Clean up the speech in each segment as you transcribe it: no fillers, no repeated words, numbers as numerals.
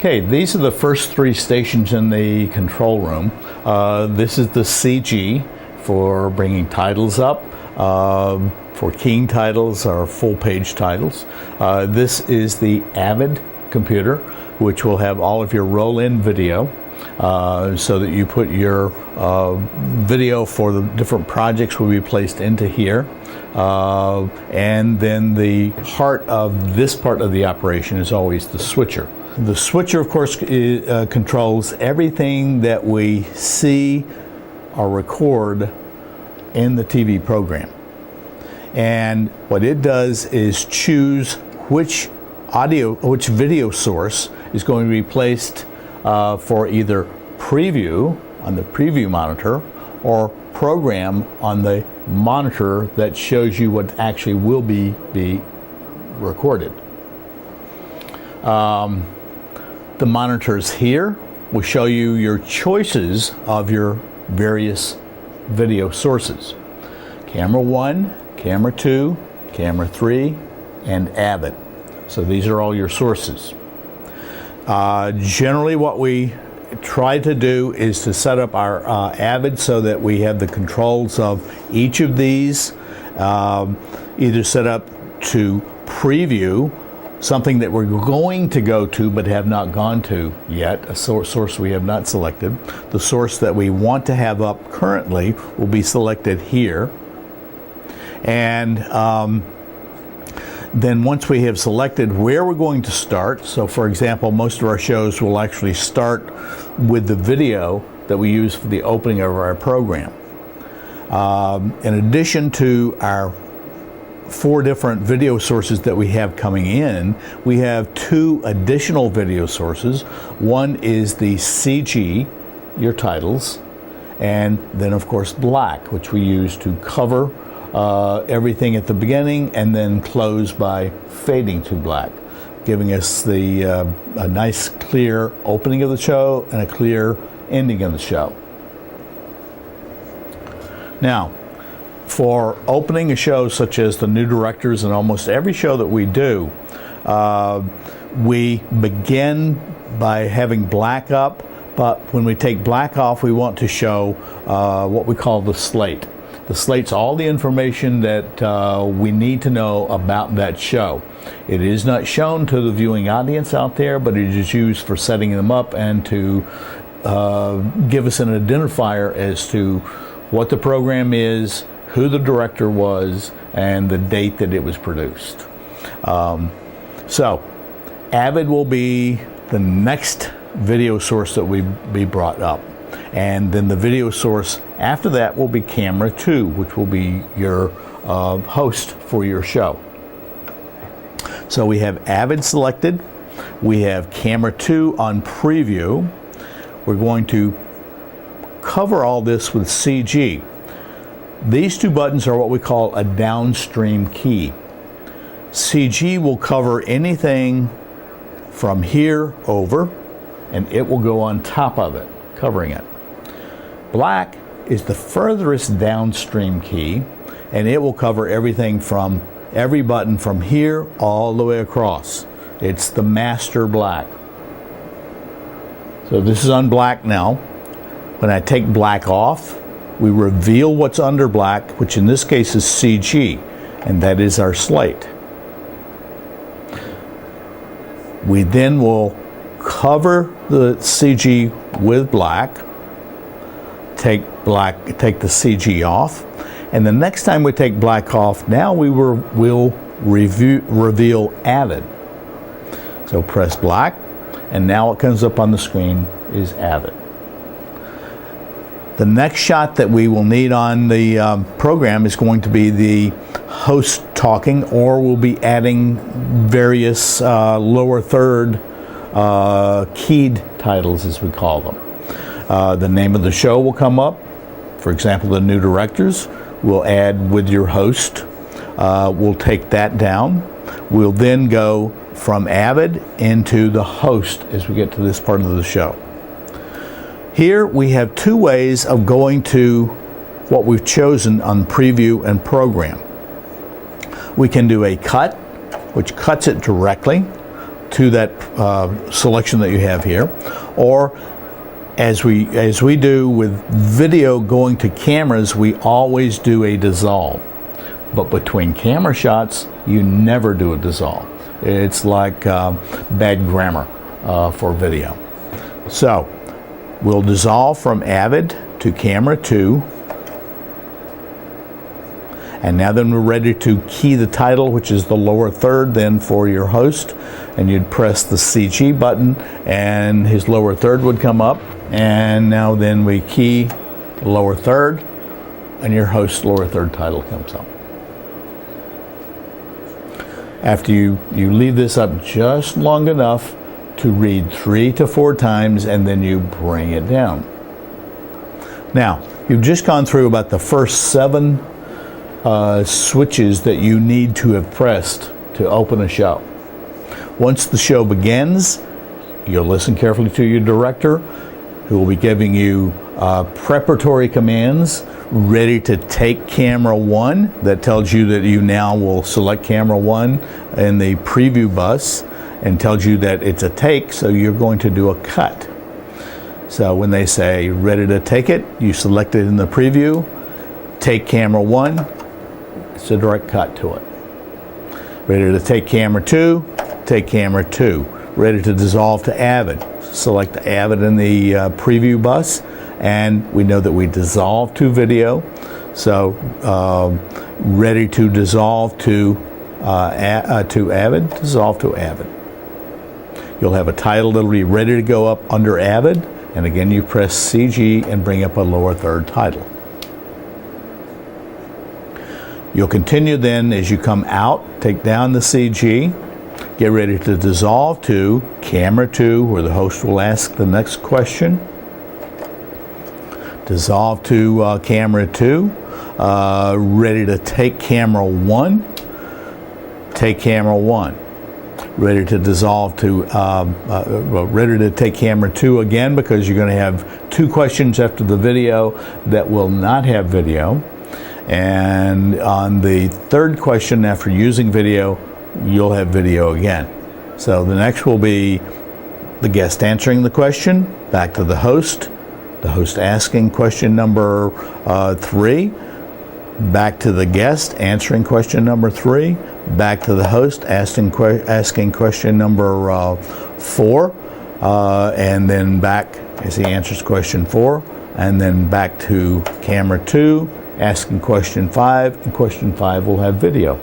Okay, these are the first three stations in the control room. This is the CG for bringing titles up, for keying titles or full page titles. This is the Avid computer, which will have all of your roll-in video, so that you put your video for the different projects will be placed into here. And then the heart of this part of the operation is always the switcher. The switcher, of course, controls everything that we see or record in the TV program. And what it does is choose which video source is going to be placed for either preview on the preview monitor or program on the monitor that shows you what actually will be recorded. The monitors here will show you your choices of your various video sources. Camera 1, Camera 2, Camera 3, and Avid. So these are all your sources. Generally what we try to do is to set up our Avid so that we have the controls of each of these, either set up to preview something that we're going to go to but have not gone to yet, a source we have not selected. The source that we want to have up currently will be selected here. And then once we have selected where we're going to start, so for example, most of our shows will actually start with the video that we use for the opening of our program. In addition to our 4 different video sources that we have coming in, we have 2 additional video sources. One is the CG, your titles, and then of course black, which we use to cover everything at the beginning and then close by fading to black, giving us a nice clear opening of the show and a clear ending of the show. Now, for opening a show such as The New Directors and almost every show that we do, we begin by having black up, but when we take black off, we want to show what we call the slate. The slate's all the information that we need to know about that show. It is not shown to the viewing audience out there, but it is used for setting them up and to give us an identifier as to what the program is, who the director was, and the date that it was produced. So, Avid will be the next video source that will be brought up. And then the video source after that will be Camera 2, which will be your host for your show. So we have Avid selected. We have Camera 2 on preview. We're going to cover all this with CG. These 2 buttons are what we call a downstream key. CG will cover anything from here over, and it will go on top of it, covering it. Black is the furthest downstream key, and it will cover everything from every button from here all the way across. It's the master black. So this is on black now. When I take black off, we reveal what's under black, which in this case is CG, and that is our slate. We then will cover the CG with black, take the CG off, and the next time we take black off, now we'll reveal Avid. So press black, and now what comes up on the screen is Avid. The next shot that we will need on the program is going to be the host talking, or we'll be adding various lower third keyed titles, as we call them. The name of the show will come up. For example, The New Directors. We'll add with your host. We'll take that down. We'll then go from Avid into the host as we get to this part of the show. Here we have 2 ways of going to what we've chosen on preview and program. We can do a cut, which cuts it directly to that selection that you have here, or as we do with video going to cameras, we always do a dissolve. But between camera shots, you never do a dissolve. It's like bad grammar for video. So we'll dissolve from Avid to Camera 2. And now then we're ready to key the title, which is the lower third then for your host. And you'd press the CG button and his lower third would come up. And now then we key the lower third and your host's lower third title comes up. After you leave this up just long enough to read 3 to 4 times and then you bring it down. Now, you've just gone through about the first 7 switches that you need to have pressed to open a show. Once the show begins, you'll listen carefully to your director, who will be giving you preparatory commands ready to take camera 1. That tells you that you now will select camera 1 in the preview bus and tells you that it's a take, so you're going to do a cut. So when they say ready to take it, you select it in the preview, take camera 1, it's a direct cut to it. Ready to take camera 2, take camera 2. Ready to dissolve to Avid, select Avid in the preview bus, and we know that we dissolve to video. So ready to dissolve to Avid, dissolve to Avid. You'll have a title that'll be ready to go up under Avid, and again you press CG and bring up a lower third title. You'll continue then as you come out, take down the CG, get ready to dissolve to Camera 2, where the host will ask the next question. Dissolve to Camera 2, ready to take Camera 1, take Camera 1. Ready to dissolve to, ready to take Camera 2 again, because you're going to have 2 questions after the video that will not have video. And on the 3rd question after using video, you'll have video again. So the next will be the guest answering the question, back to the host asking question number 3, back to the guest answering question number 3, back to the host asking question number 4, and then back as he answers question 4, and then back to camera 2, asking question 5, and question 5 will have video.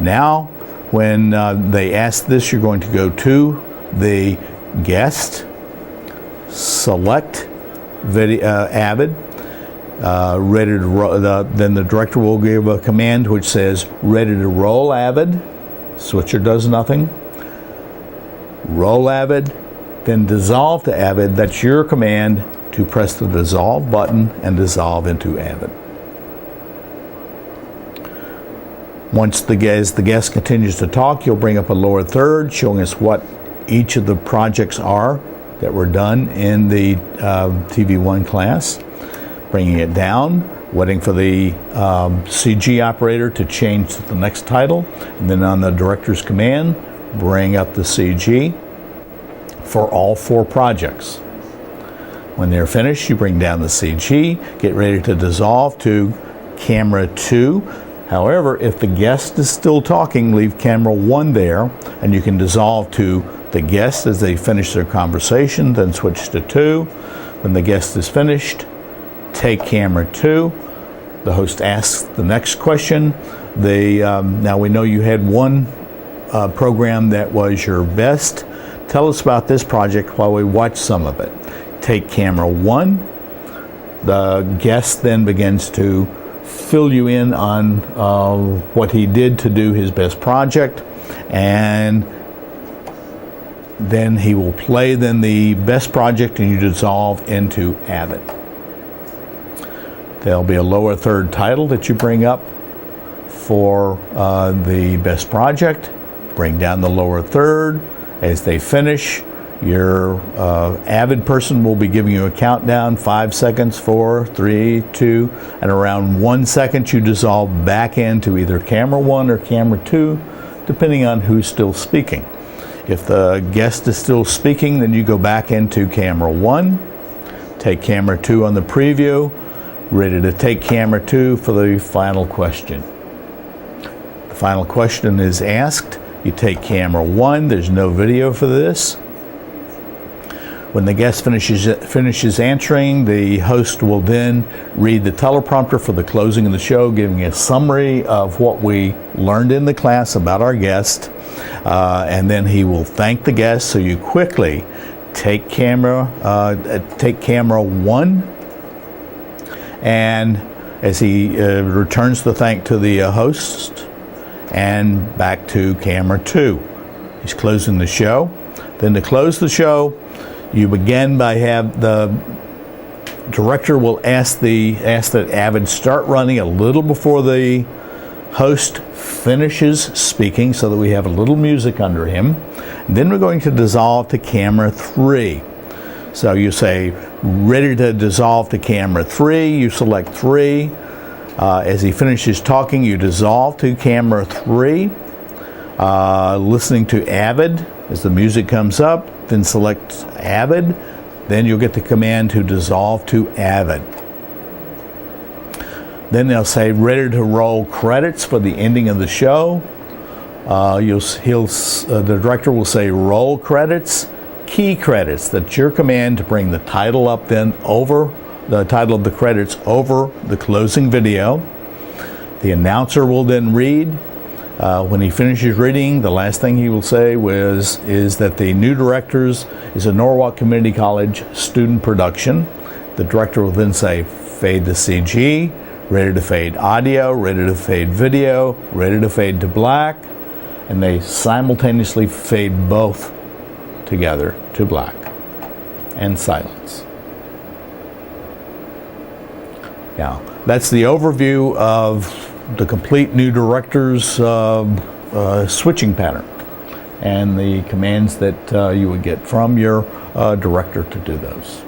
Now, when they ask this, you're going to go to the guest, select video, Avid, ready to then the director will give a command which says ready to roll Avid. Switcher does nothing. Roll Avid, then dissolve to Avid. That's your command to press the dissolve button and dissolve into Avid. Once the guest continues to talk, you'll bring up a lower third showing us what each of the projects are that were done in the TV1 class. Bringing it down, waiting for the CG operator to change to the next title, and then on the director's command, bring up the CG for all 4 projects. When they're finished, you bring down the CG, get ready to dissolve to camera 2. However, if the guest is still talking, leave camera 1 there, and you can dissolve to the guest as they finish their conversation, then switch to 2. When the guest is finished, take camera 2. The host asks the next question. Now we know you had one program that was your best. Tell us about this project while we watch some of it. Take camera 1. The guest then begins to fill you in on what he did to do his best project, and then he will play the best project and you dissolve into Avid. There'll be a lower third title that you bring up for the best project. Bring down the lower third. As they finish, your Avid person will be giving you a countdown, 5 seconds, 4, 3, 2, and around 1 second you dissolve back into either camera 1 or camera 2, depending on who's still speaking. If the guest is still speaking, then you go back into camera 1, take camera 2 on the preview, ready to take camera 2 for the final question. The final question is asked. You take camera 1, there's no video for this. When the guest finishes answering, the host will then read the teleprompter for the closing of the show, giving a summary of what we learned in the class about our guest, and then he will thank the guest. So you quickly take camera 1, and as he returns the thank to the host, and back to camera 2. He's closing the show. Then to close the show, you begin by the director will ask that Avid start running a little before the host finishes speaking, so that we have a little music under him. And then we're going to dissolve to camera 3. So you say, ready to dissolve to camera 3, you select 3. As he finishes talking, you dissolve to camera 3, listening to Avid as the music comes up, then select Avid, then you'll get the command to dissolve to Avid. Then they'll say ready to roll credits for the ending of the show. The director will say roll credits, key credits. That's your command to bring the title up then over, the title of the credits over the closing video. The announcer will then read. When he finishes reading, the last thing he will say is that the New Directors is a Norwalk Community College student production. The director will then say fade to CG, ready to fade audio, ready to fade video, ready to fade to black, and they simultaneously fade both together to black and silence. Now, that's the overview of the complete New Directors switching pattern and the commands that you would get from your director to do those.